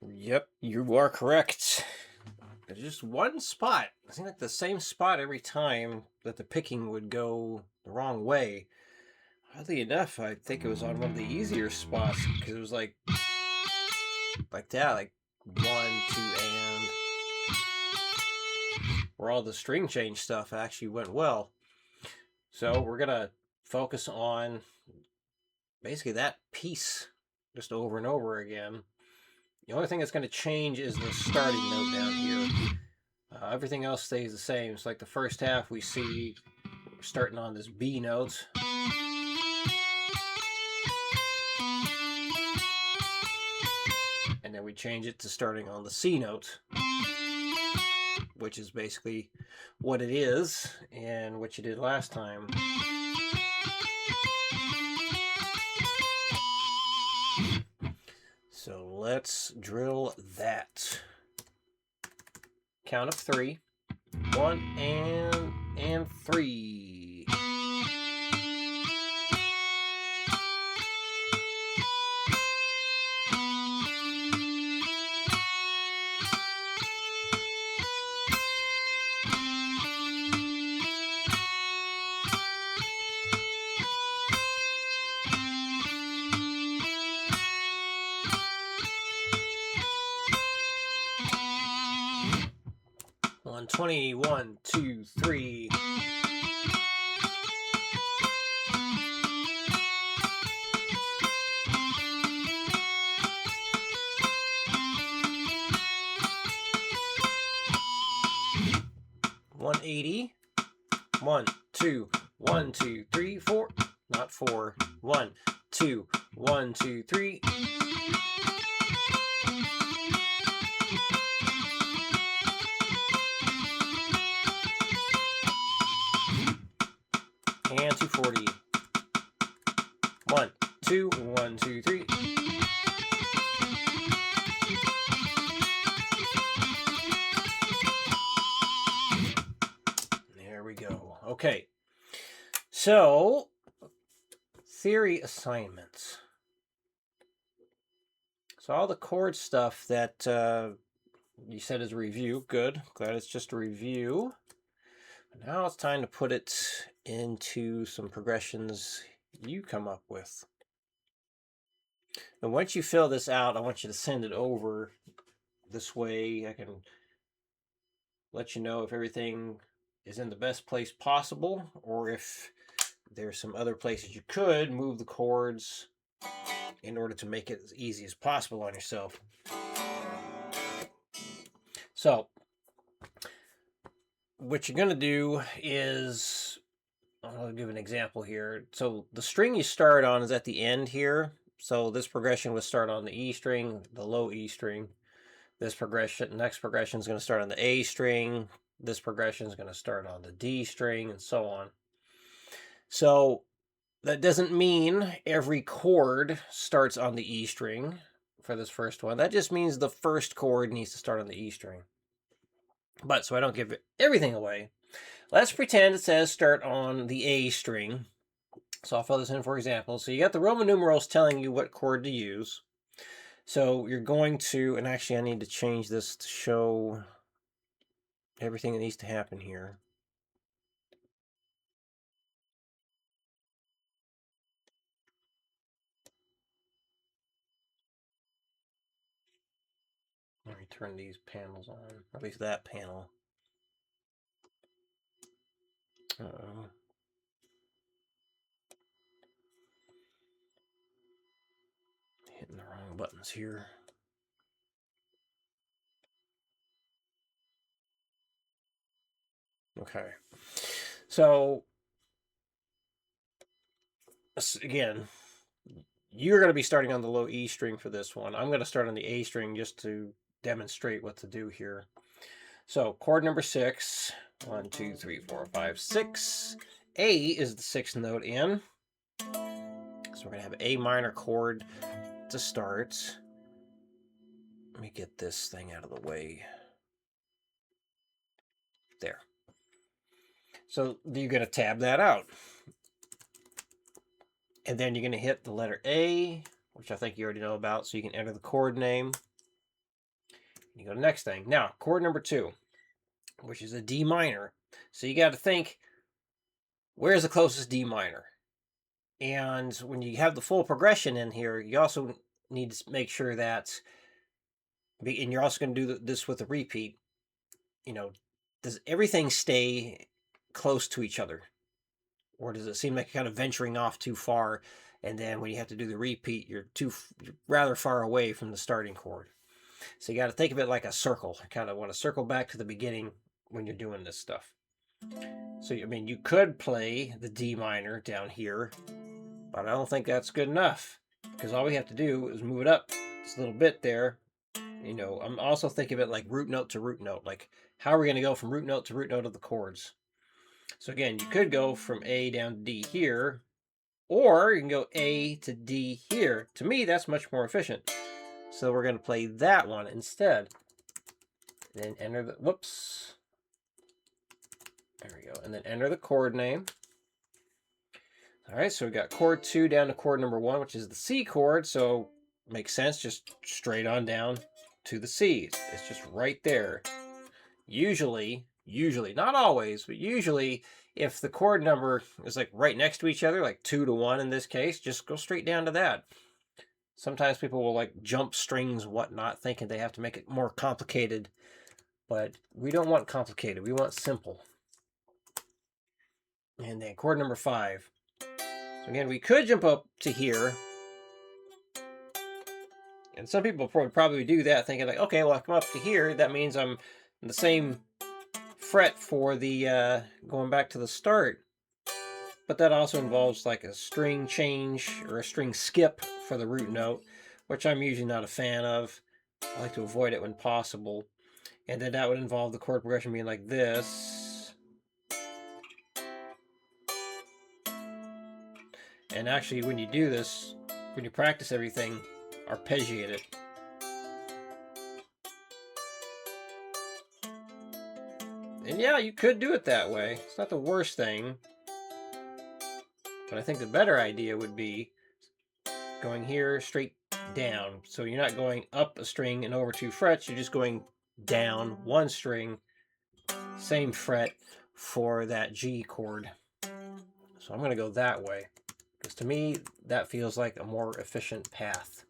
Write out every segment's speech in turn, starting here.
Yep, you are correct. There's just one spot. It seemed like the same spot every time that the picking would go the wrong way. Oddly enough, I think it was on one of the easier spots because it was like that, like 1, 2, and where all the string change stuff actually went well. So we're gonna focus on basically that piece just over and over again. The only thing that's going to change is the starting note down here. Everything else stays the same. It's like the first half we see we're starting on this B note. And then we change it to starting on the C note, which is basically what it is and what you did last time. So let's drill that. Count of 3. 1 and 3. On 20, 1, 2, 3. $180. 1, 2, 1, 2, 3, 4. Not 4. 1, 2, 1, 2, 3. And 240. 1, 2, 1, 2, 3. There we go. Okay. So, theory assignments. So all the chord stuff that you said is a review. Good. Glad it's just a review. Now it's time to put it into some progressions you come up with. And once you fill this out, I want you to send it over. This way I can let you know if everything is in the best place possible, or if there's some other places you could move the chords in order to make it as easy as possible on yourself. So what you're going to do is, I'll give an example here. So the string you start on is at the end here. So this progression would start on the E string, the low E string. This progression, next progression is going to start on the A string. This progression is going to start on the D string, and so on. So that doesn't mean every chord starts on the E string for this first one. That just means the first chord needs to start on the E string. But so I don't give everything away, let's pretend it says start on the A string. So I'll fill this in for example. So you got the Roman numerals telling you what chord to use. So you're going to, and actually I need to change this to show everything that needs to happen here. Let me turn these panels on, or at least that panel. Uh-oh. Hitting the wrong buttons here. Okay. So, again, you're going to be starting on the low E string for this one. I'm going to start on the A string just to demonstrate what to do here. So, chord number 6. 1, 2, 3, 4, 5, 6. A is the 6th note in. So we're going to have an A minor chord to start. Let me get this thing out of the way. There. So you're going to tab that out. And then you're going to hit the letter A, which I think you already know about, so you can enter the chord name. You go to the next thing. Now, chord number 2, which is a D minor. So you got to think, where's the closest D minor? And when you have the full progression in here, you also need to make sure that, and you're also going to do this with a repeat, does everything stay close to each other? Or does it seem like you're kind of venturing off too far? And then when you have to do the repeat, you're rather far away from the starting chord. So you got to think of it like a circle. You kind of want to circle back to the beginning when you're doing this stuff. So, you could play the D minor down here, but I don't think that's good enough, because all we have to do is move it up just a little bit there. I'm also thinking of it like root note to root note. Like, how are we going to go from root note to root note of the chords? So again, you could go from A down to D here, or you can go A to D here. To me, that's much more efficient. So we're going to play that one instead. Then enter the, whoops. There we go. And then enter the chord name. All right, so we got chord 2 down to chord number 1, which is the C chord. So makes sense, just straight on down to the C's. It's just right there. Usually, not always, but usually, if the chord number is like right next to each other, like 2 to 1 in this case, just go straight down to that. Sometimes people will like jump strings, whatnot, thinking they have to make it more complicated, but we don't want complicated. We want simple. And then chord number 5. So again, we could jump up to here. And some people probably do that, thinking like, okay, well, I come up to here, that means I'm in the same fret for the going back to the start. But that also involves like a string change or a string skip for the root note, which I'm usually not a fan of. I like to avoid it when possible. And then that would involve the chord progression being like this. And actually, when you do this, when you practice everything, arpeggiate it. And yeah, you could do it that way. It's not the worst thing. But I think the better idea would be going here straight down. So you're not going up a string and over 2 frets. You're just going down 1 string, same fret for that G chord. So I'm going to go that way, because to me, that feels like a more efficient path.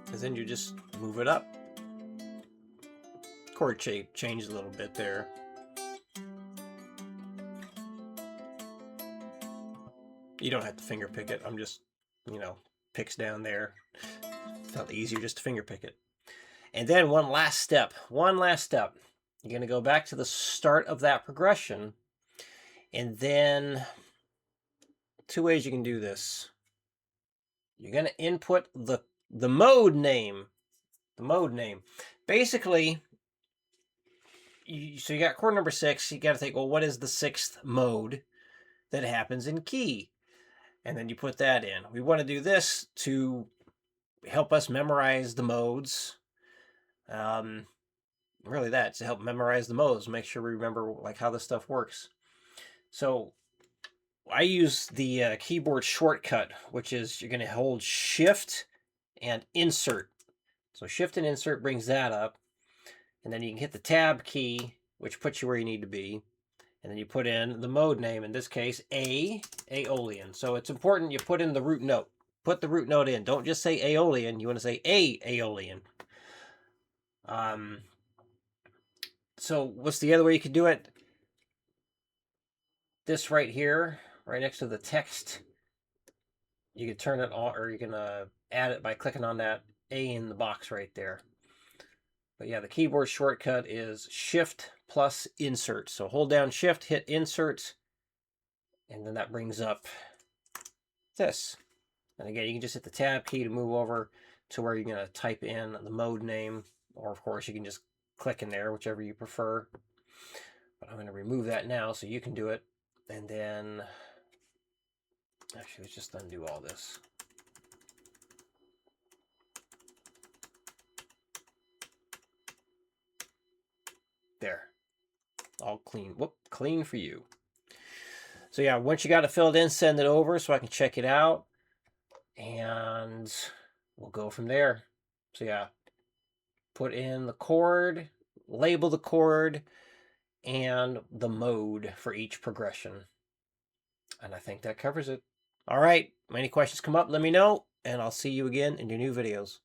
Because then you just move it up. Chord shape changes a little bit there. You don't have to finger pick it. I'm just, picks down there. Felt easier just to finger pick it. And then one last step. You're going to go back to the start of that progression. And then 2 ways you can do this. You're going to input the mode name. Basically, so you got chord number 6. You got to think, well, what is the 6th mode that happens in key? And then you put that in. We want to do this to help us memorize the modes. Really that, to help memorize the modes, make sure we remember like how this stuff works. So I use the keyboard shortcut, which is you're going to hold Shift and Insert. So Shift and Insert brings that up. And then you can hit the Tab key, which puts you where you need to be. And then you put in the mode name, in this case, Aeolian. So it's important you put in the root note. Put the root note in. Don't just say Aeolian. You want to say Aeolian. So what's the other way you could do it? This right here, right next to the text, you can turn it on, or you can add it by clicking on that A in the box right there. But yeah, the keyboard shortcut is Shift plus Insert. So hold down Shift, hit Insert, and then that brings up this. And again, you can just hit the Tab key to move over to where you're going to type in the mode name, or of course you can just click in there, whichever you prefer. But I'm going to remove that now so you can do it. And then, actually, let's just undo all this. There. All clean. Whoop, clean for you. So yeah, once you got it filled in, send it over so I can check it out, and we'll go from there. So yeah, put in the chord, label the chord, and the mode for each progression. And I think that covers it. All right, any questions come up, let me know, and I'll see you again in your new videos.